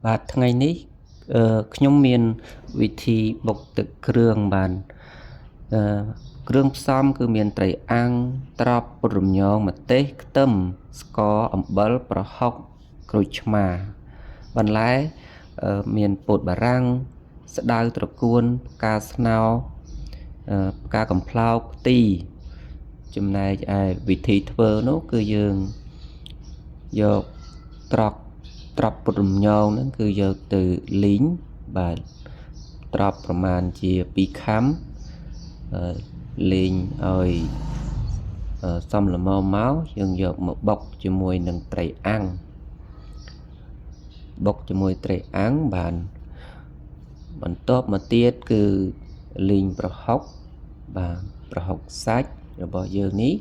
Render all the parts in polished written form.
បាទថ្ងៃនេះខ្ញុំមានវិធីបុកទឹកគ្រឿងបានគ្រឿងផ្សំគឺមានត្រីអាំងត្រប់ពុតរំញងម្ទេសខ្ទឹមស្ករអំបិលប្រហុកក្រូចឆ្មាបន្លែមានពោតបារាំងស្តៅត្រកួនផ្កាស្នោផ្កាកំប្លោកខ្ទីចំណែកឯវិធីធ្វើនោះគឺយើងយកត្រប់ពុតរំញងហ្នឹងគឺយកទៅលីងបាទត្រប់ប្រមាណជា2ខាំលីងឲ្យសមល្មមមកយើងយកមកបុកជាមួយនឹងត្រីអាំងបុកជាមួយត្រីអាំងបានបន្ទាប់មកទៀតគឺលីងប្រហុកបាទប្រហុកសាច់របស់យើងនេះ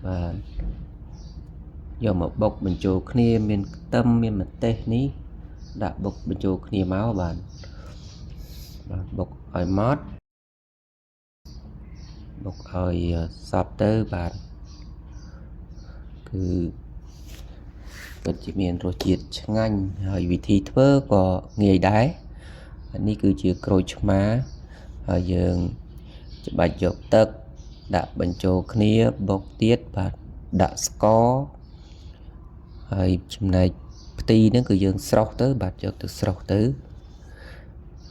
បាទយកមកបុកបញ្ចូលគ្នាមានខ្ទឹមមានម្ទេសនេះដាក់បុកបញ្ចូលគ្នាមកបាទបុកឲ្យម៉ត់បុកឲ្យសព្វទៅបាទគឺពិតជាមានរសជាតិឆ្ងាញ់ហើយវិធីធ្វើក៏ងាយដែរនេះគឺជាក្រូចឆ្មាហើយយើងច្បាច់យកទឹកដាក់បញ្ចូលគ្នាបុកទៀតបាទដាក់ស្ករហើយចំណែកផ្ទីហ្នឹងគឺយើងស្រុះទៅបាទយកទៅស្រុះទៅ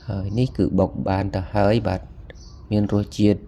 ហើយនេះគឺបុកបានទៅហើយបាទមានរសជាតិ